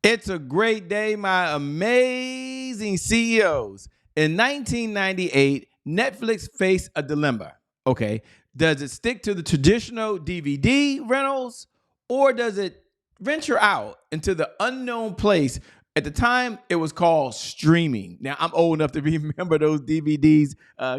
It's a great day, my amazing CEOs. In 1998, Netflix faced a dilemma. Okay, does it stick to the traditional DVD rentals or does it venture out into the unknown place? At the time, it was called streaming. Now, I'm old enough to remember those DVDs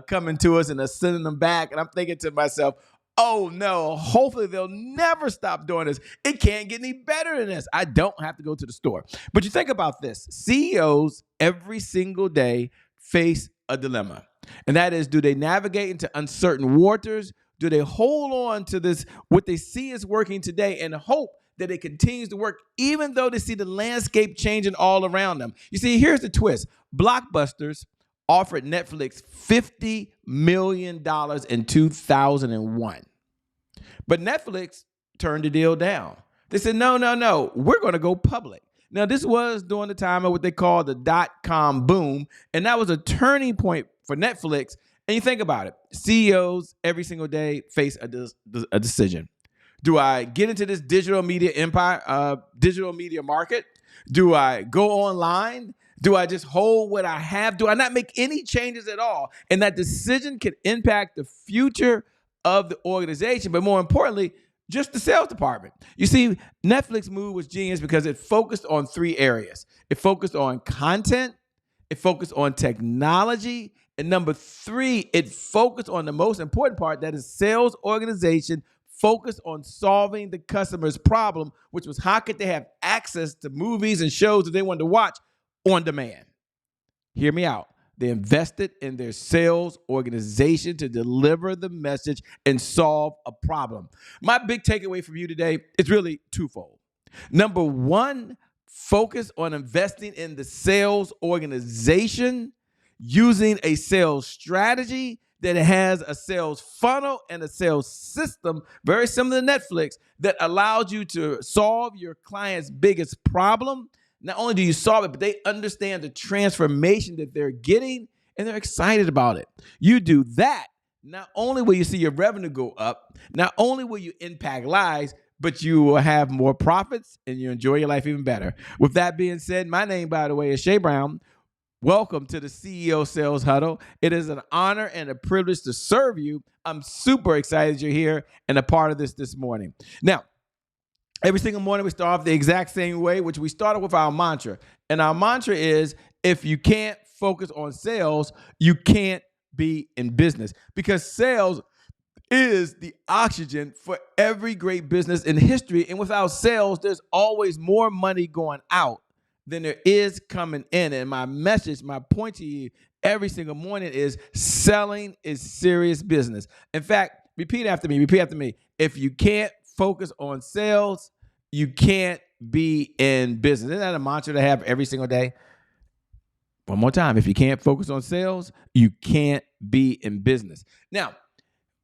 coming to us and us sending them back. And I'm thinking to myself, oh no, hopefully they'll never stop doing this. It can't get any better than this. I don't have to go to the store. But you think about this, CEOs every single day face a dilemma. And that is, do they navigate into uncertain waters? Do they hold on to this, what they see is working today, and hope that it continues to work, even though they see the landscape changing all around them? You see, here's the twist. Blockbusters offered Netflix $50 million in 2001. But Netflix turned the deal down. They said, no, we're going to go public. Now, this was during the time of what they call the dot-com boom, and that was a turning point for Netflix. And you think about it, CEOs every single day face a decision. Do I get into this digital media empire, digital media market? Do I go online? Do I just hold what I have? Do I not make any changes at all? And that decision can impact the future of the organization, but more importantly, just the sales department. You see, Netflix move was genius because it focused on three areas. It focused on content, it focused on technology, and number three, it focused on the most important part, that is sales organization focused on solving the customer's problem, which was how could they have access to movies and shows that they wanted to watch on demand. Hear me out. They invested in their sales organization to deliver the message and solve a problem. My big takeaway from you today is really twofold. Number one, focus on investing in the sales organization using a sales strategy that has a sales funnel and a sales system, very similar to Netflix, that allows you to solve your client's biggest problem. Not only do you solve it, but they understand the transformation that they're getting and they're excited about it. You do that, not only will you see your revenue go up, not only will you impact lives, but you will have more profits and you enjoy your life even better. With that being said, my name, by the way, is Shay Brown. Welcome to the CEO Sales Huddle. It is an honor and a privilege to serve you. I'm super excited you're here and a part of this morning. Now, every single morning we start off the exact same way, which we started with our mantra. And our mantra is, if you can't focus on sales, you can't be in business. Because sales is the oxygen for every great business in history. And without sales, there's always more money going out than there is coming in. And my message, my point to you every single morning is selling is serious business. In fact, repeat after me. If you can't focus on sales, you can't be in business. Isn't that a mantra to have every single day? One more time. If you can't focus on sales, you can't be in business. Now,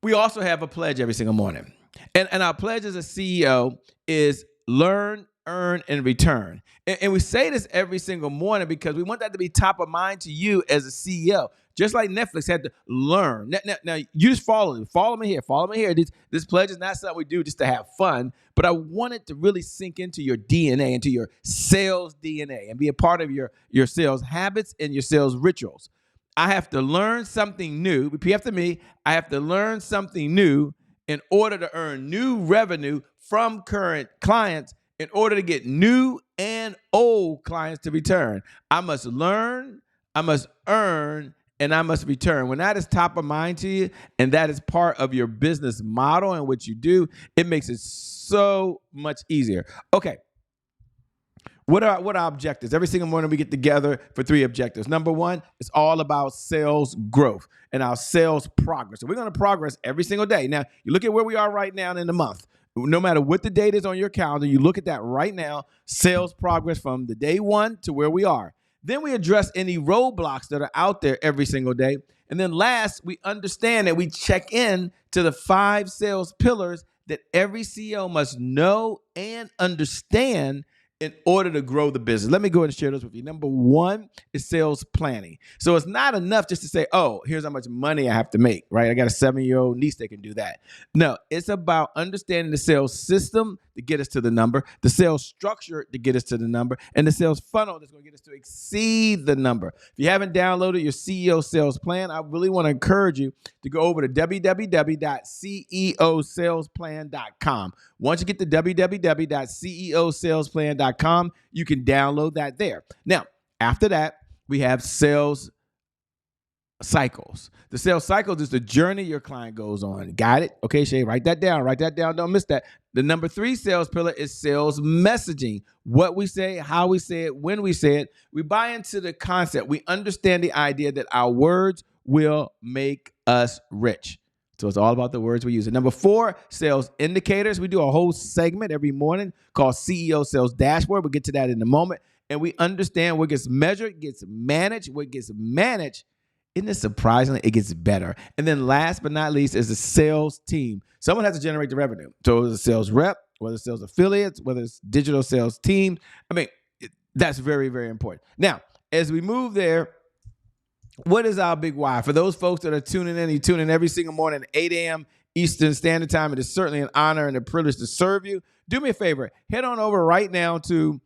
we also have a pledge every single morning. And our pledge as a CEO is learn, earn, and return. And we say this every single morning because we want that to be top of mind to you as a CEO. Just like Netflix had to learn. Now you just follow me here. This pledge is not something we do just to have fun, but I want it to really sink into your DNA, into your sales DNA, and be a part of your sales habits and your sales rituals. I have to learn something new. Repeat after me. I have to learn something new in order to earn new revenue from current clients, in order to get new and old clients to return. I must learn, I must earn, and I must return. When that is top of mind to you and that is part of your business model and what you do, it makes it so much easier. Okay. What are our objectives? Every single morning we get together for three objectives. Number one, it's all about sales growth and our sales progress. So we're going to progress every single day. Now, you look at where we are right now in the month. No matter what the date is on your calendar, you look at that right now, sales progress from the day one to where we are. Then we address any roadblocks that are out there every single day. And then last, we understand that we check in to the 5 sales pillars that every CEO must know and understand in order to grow the business. Let me go ahead and share those with you. Number one is sales planning. So it's not enough just to say, oh, here's how much money I have to make, right? I got a 7-year-old niece that can do that. No, it's about understanding the sales system to get us to the number, the sales structure to get us to the number, and the sales funnel that's going to get us to exceed the number. If you haven't downloaded your CEO sales plan, I really want to encourage you to go over to www.ceosalesplan.com. Once you get to www.ceosalesplan.com, you can download that there. Now, after that, we have sales cycles. The sales cycles is the journey your client goes on. Got it? Okay, Shay, write that down. Write that down. Don't miss that. The number 3 sales pillar is sales messaging. What we say, how we say it, when we say it. We buy into the concept. We understand the idea that our words will make us rich. So it's all about the words we use. And number 4, sales indicators. We do a whole segment every morning called CEO Sales Dashboard. We'll get to that in a moment. And we understand what gets measured, gets managed. What gets managed, isn't it surprisingly, it gets better. And then last but not least is the sales team. Someone has to generate the revenue. So whether it's a sales rep, whether it's sales affiliates, whether it's digital sales team. I mean, that's very, very important. Now, as we move there, what is our big why? For those folks that are tuning in, you tune in every single morning at 8 a.m. Eastern Standard Time. It is certainly an honor and a privilege to serve you. Do me a favor. Head on over right now to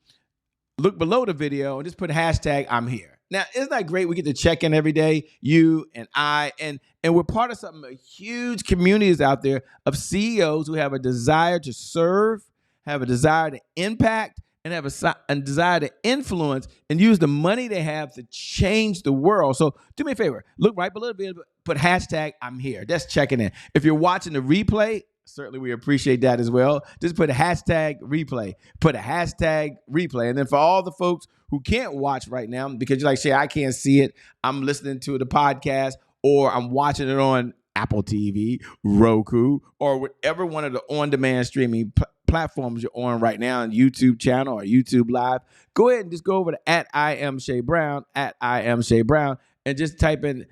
look below the video and just put hashtag I'm here. Now, isn't that great? We get to check in every day, you and I, and we're part of something, a huge communities out there of CEOs who have a desire to serve, have a desire to impact, and have a desire to influence and use the money they have to change the world. So do me a favor. Look right below the video, put hashtag I'm here. That's checking in. If you're watching the replay, certainly we appreciate that as well. Just put a hashtag replay. Put a hashtag replay. And then for all the folks who can't watch right now, because you're like, Shay, I can't see it. I'm listening to the podcast or I'm watching it on Apple TV, Roku, or whatever one of the on-demand streaming platforms you're on right now, on YouTube channel or YouTube Live. Go ahead and just go over to @IamShayBrown, @IamShayBrown, and just type in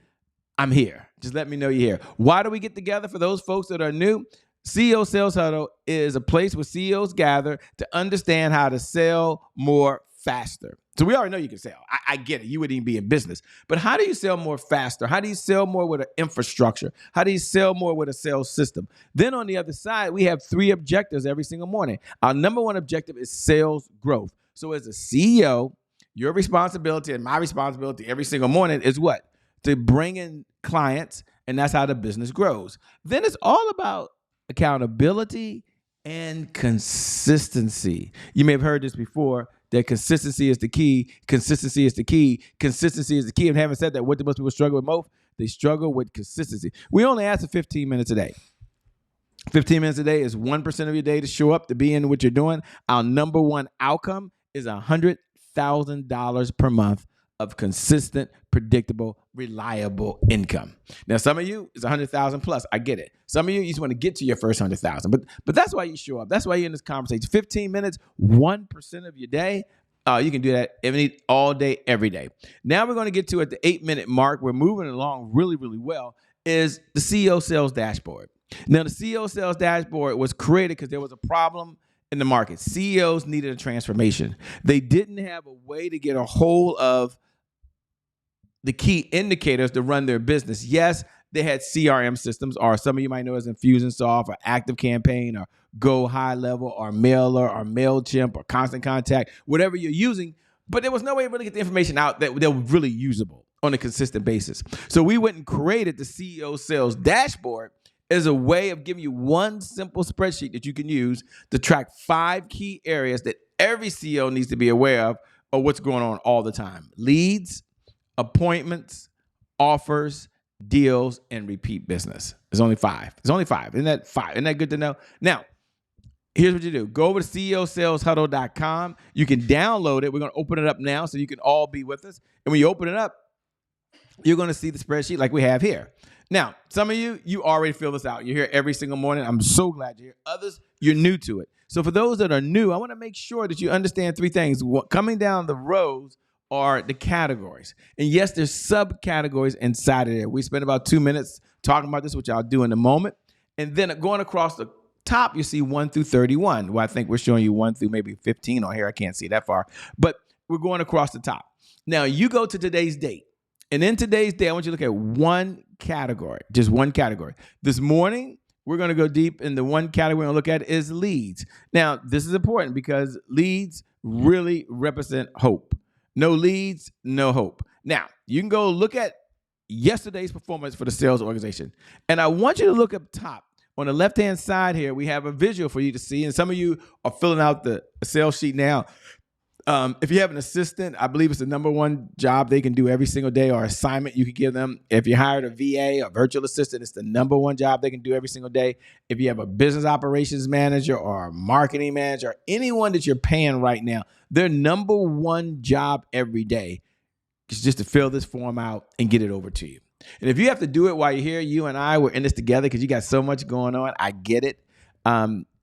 I'm here. Just let me know you're here. Why do we get together? For those folks that are new, CEO Sales Huddle is a place where CEOs gather to understand how to sell more faster. So we already know you can sell. I get it. You wouldn't even be in business. But how do you sell more faster? How do you sell more with an infrastructure? How do you sell more with a sales system? Then on the other side, we have 3 objectives every single morning. Our number 1 objective is sales growth. So as a CEO, your responsibility and my responsibility every single morning is what? To bring in clients, and that's how the business grows. Then it's all about accountability and consistency. You may have heard this before, that consistency is the key. Consistency is the key. Consistency is the key. And having said that, what do most people struggle with most? They struggle with consistency. We only ask for 15 minutes a day. 15 minutes a day is 1% of your day to show up, to be in what you're doing. Our number 1 outcome is $100,000 per month of consistent, predictable, reliable income. Now, some of you is 100,000 plus. I get it. Some of you just want to get to your first 100,000, but that's why you show up. That's why you're in this conversation. 15 minutes, 1% of your day. You can do that all day, every day. Now we're going to get to at the 8-minute mark. We're moving along really, really well. Is the CEO Sales Dashboard. Now, the CEO Sales Dashboard was created because there was a problem in the market. CEOs needed a transformation. They didn't have a way to get a hold of the key indicators to run their business. Yes, they had CRM systems, or some of you might know as Infusionsoft or ActiveCampaign or Go High Level or Mailer or MailChimp or Constant Contact, whatever you're using, but there was no way to really get the information out that were really usable on a consistent basis. So we went and created the CEO Sales Dashboard as a way of giving you one simple spreadsheet that you can use to track 5 key areas that every CEO needs to be aware of what's going on all the time. Leads, appointments, offers, deals, and repeat business. There's only 5. There's only 5. Isn't that 5? Isn't that good to know? Now, here's what you do. Go over to ceosaleshuddle.com. You can download it. We're going to open it up now so you can all be with us. And when you open it up, you're going to see the spreadsheet like we have here. Now, some of you already fill this out. You're here every single morning. I'm so glad you're here. Others, you're new to it. So for those that are new, I want to make sure that you understand 3 things. Coming down the rows are the categories. And yes, there's subcategories inside of there. We spent about 2 minutes talking about this, which I'll do in a moment. And then going across the top, you see 1 through 31. Well, I think we're showing you 1 through maybe 15 on here. I can't see that far. But we're going across the top. Now, you go to today's date. And in today's day, I want you to look at one category, just one category. This morning, we're going to go deep in the one category we're going to look at is leads. Now, this is important because leads really represent hope. No leads, no hope. Now, you can go look at yesterday's performance for the sales organization. And I want you to look up top. On the left-hand side here, we have a visual for you to see. And some of you are filling out the sales sheet now. If you have an assistant, I believe it's the number one job they can do every single day or assignment you could give them. If you hired a VA, a virtual assistant, it's the number one job they can do every single day. If you have a business operations manager or a marketing manager, anyone that you're paying right now, their number one job every day is just to fill this form out and get it over to you. And if you have to do it while you're here, you and I, we're in this together because you got so much going on. I get it.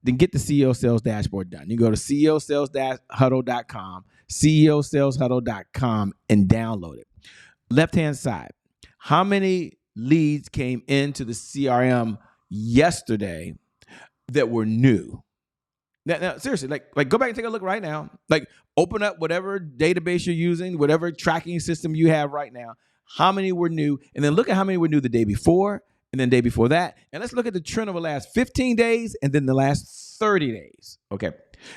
Then get the CEO Sales Dashboard done. You go to ceosaleshuddle.com, ceosaleshuddle.com, and download it. Left-hand side, how many leads came into the CRM yesterday that were new? Now seriously, like go back and take a look right now. Like open up whatever database you're using, whatever tracking system you have right now. How many were new? And then look at how many were new the day before and then the day before that. And let's look at the trend over the last 15 days and then the last 30 days. Okay.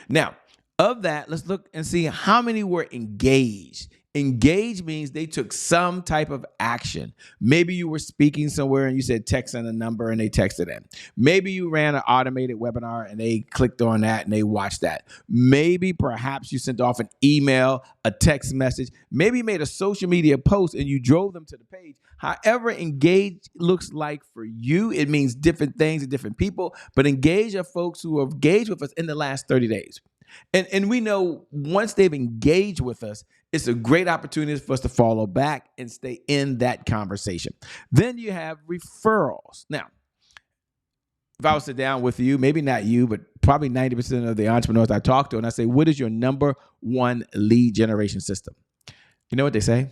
Now, of that, let's look and see how many were engaged. Engaged means they took some type of action. Maybe you were speaking somewhere and you said text in a number and they texted in. Maybe you ran an automated webinar and they clicked on that and they watched that. Maybe perhaps you sent off an email, a text message. Maybe you made a social media post and you drove them to the page. However engaged looks like for you, it means different things to different people, but engage are folks who have engaged with us in the last 30 days. And we know once they've engaged with us, it's a great opportunity for us to follow back and stay in that conversation. Then you have referrals. Now, if I was to sit down with you, maybe not you, but probably 90% of the entrepreneurs I talk to, and I say, what is your number one lead generation system? You know what they say?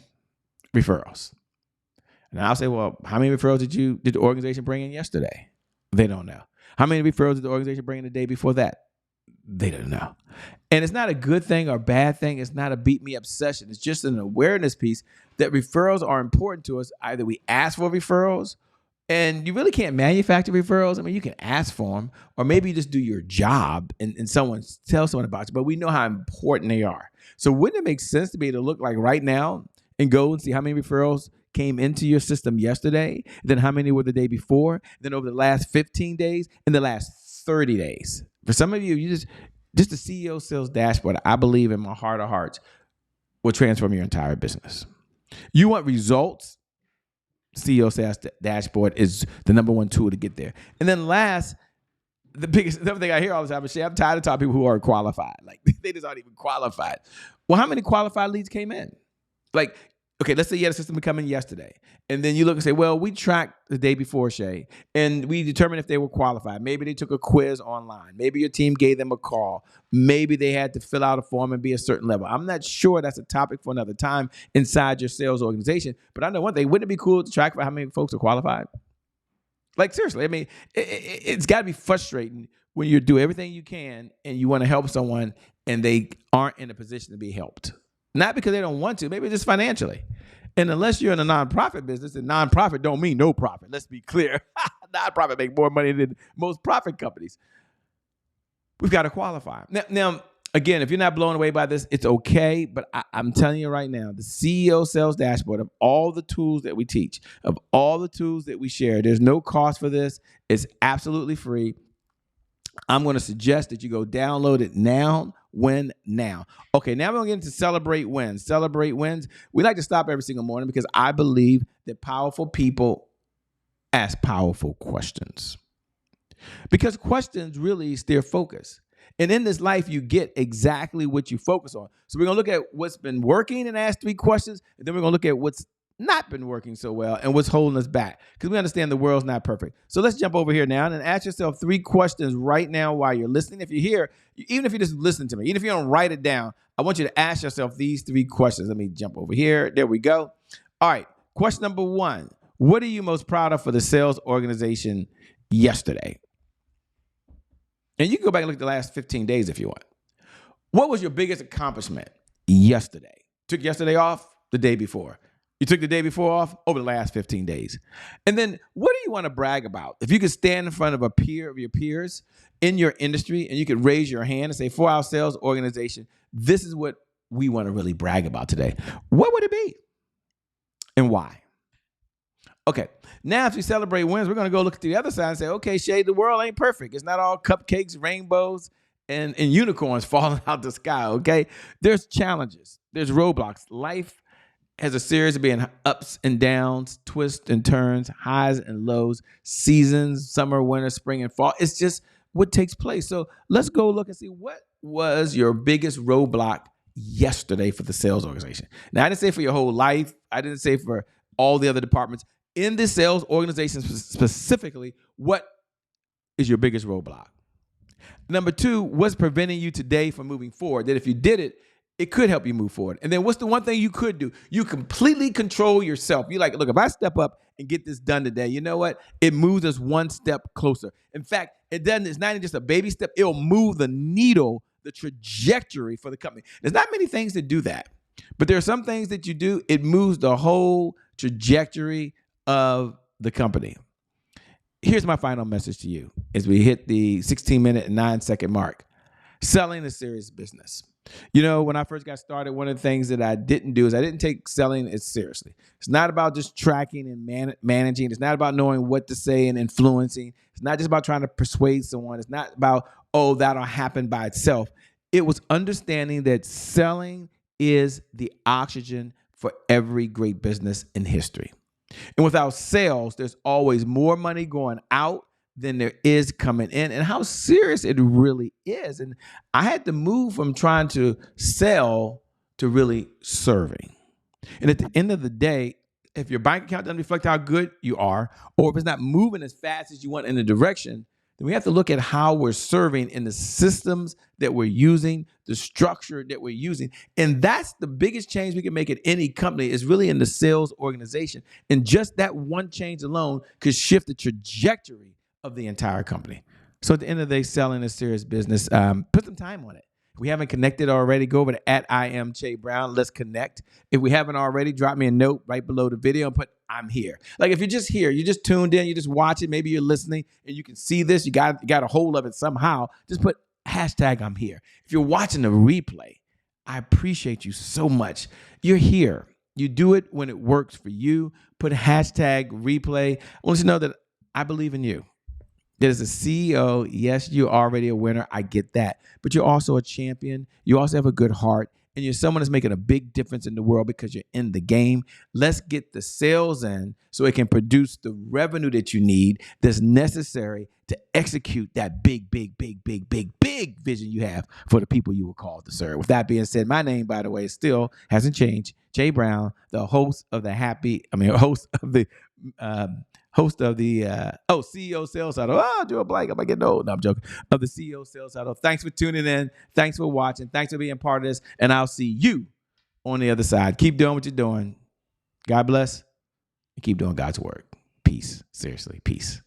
Referrals. And I'll say, well, how many referrals did the organization bring in yesterday? They don't know. How many referrals did the organization bring in the day before that? They don't know. And it's not a good thing or bad thing. It's not a beat me up session. It's just an awareness piece that referrals are important to us. Either we ask for referrals, and you really can't manufacture referrals. I mean, you can ask for them, or maybe you just do your job and someone tells someone about you, but we know how important they are. So wouldn't it make sense to be able to look like right now and go and see how many referrals came into your system yesterday, then how many were the day before, then over the last 15 days, and the last 30 days? For some of you, just the CEO Sales Dashboard, I believe in my heart of hearts, will transform your entire business. You want results? CEO Sales Dashboard is the number one tool to get there. And then last, the other thing I hear all the time is, I'm tired of talking to people who are qualified. Like, they just aren't even qualified. Well, how many qualified leads came in? Like, okay, let's say you had a system come in yesterday, and then you look and say, well, we tracked the day before, Shay, and we determined if they were qualified. Maybe they took a quiz online. Maybe your team gave them a call. Maybe they had to fill out a form and be a certain level. I'm not sure. That's a topic for another time inside your sales organization, but I know one thing. Wouldn't it be cool to track for how many folks are qualified? Like, seriously, I mean, it's got to be frustrating when you do everything you can and you want to help someone and they aren't in a position to be helped. Not because they don't want to, maybe just financially. And unless you're in a nonprofit business, and nonprofit don't mean no profit. Let's be clear. Nonprofit make more money than most profit companies. We've got to qualify. Now, again, if you're not blown away by this, it's okay. But I'm telling you right now, the CEO Sales Dashboard, of all the tools that we teach, of all the tools that we share, there's no cost for this. It's absolutely free. I'm going to suggest that you go download it now. Win now. Okay, now we're going to get into celebrate wins. Celebrate wins. We like to stop every single morning because I believe that powerful people ask powerful questions. Because questions really steer focus. And in this life, you get exactly what you focus on. So we're going to look at what's been working and ask 3 questions. And then we're going to look at what's not been working so well and what's holding us back, because we understand the world's not perfect. So let's jump over here now and ask yourself 3 questions right now while you're listening. If you're here, even if you just listen to me, even if you don't write it down, I want you to ask yourself these 3 questions. Let me jump over here. There we go. All right. Question number 1. What are you most proud of for the sales organization yesterday? And you can go back and look at the last 15 days if you want. What was your biggest accomplishment yesterday? Took yesterday off, the day before. You took the day before off over the last 15 days. And then what do you want to brag about? If you could stand in front of a peer of your peers in your industry and you could raise your hand and say, for our sales organization, this is what we want to really brag about today. What would it be? And why? Okay, now as we celebrate wins, we're going to go look at the other side and say, okay, Shade, the world ain't perfect. It's not all cupcakes, rainbows, and unicorns falling out the sky, okay? There's challenges. There's roadblocks. Life has a series of being ups and downs, twists and turns, highs and lows, seasons, summer, winter, spring, and fall. It's just what takes place. So let's go look and see what was your biggest roadblock yesterday for the sales organization. Now, I didn't say for your whole life. I didn't say for all the other departments. In this sales organization specifically, what is your biggest roadblock? Number two, what's preventing you today from moving forward? That if you did it, it could help you move forward. And then what's the one thing you could do? You completely control yourself. You're like, look, if I step up and get this done today, you know what? It moves us one step closer. In fact, it's not even just a baby step. It'll move the needle, the trajectory for the company. There's not many things that do that. But there are some things that you do, it moves the whole trajectory of the company. Here's my final message to you as we hit the 16-minute and 9-second mark. Selling is serious business. You know, when I first got started, one of the things that I didn't do is I didn't take selling as seriously. It's not about just tracking and managing. It's not about knowing what to say and influencing. It's not just about trying to persuade someone. It's not about, oh, that'll happen by itself. It was understanding that selling is the oxygen for every great business in history. And without sales, there's always more money going out than there is coming in, and how serious it really is. And I had to move from trying to sell to really serving. And at the end of the day, if your bank account doesn't reflect how good you are, or if it's not moving as fast as you want in a direction, then we have to look at how we're serving in the systems that we're using, the structure that we're using. And that's the biggest change we can make at any company is really in the sales organization. And just that one change alone could shift the trajectory of the entire company. So at the end of the day, selling is serious business. Put some time on it. If we haven't connected already, go over to @IamCheBrown. Let's connect. If we haven't already, drop me a note right below the video and put I'm here. Like if you're just here, you just tuned in, you just watching, maybe you're listening and you can see this, you got a hold of it somehow, just put #I'm here. If you're watching the replay, I appreciate you so much. You're here. You do it when it works for you. Put #replay. I want you to know that I believe in you. That as a CEO, yes, you're already a winner. I get that. But you're also a champion. You also have a good heart. And you're someone that's making a big difference in the world because you're in the game. Let's get the sales in so it can produce the revenue that you need that's necessary to execute that big vision you have for the people you were called to serve. With that being said, my name, by the way, still hasn't changed. Jay Brown, the host of the CEO Sales Huddle. Oh, do a blank. Am I getting old? No, I'm joking. Of the CEO Sales Huddle. Thanks for tuning in. Thanks for watching. Thanks for being part of this. And I'll see you on the other side. Keep doing what you're doing. God bless. And keep doing God's work. Peace. Seriously, peace.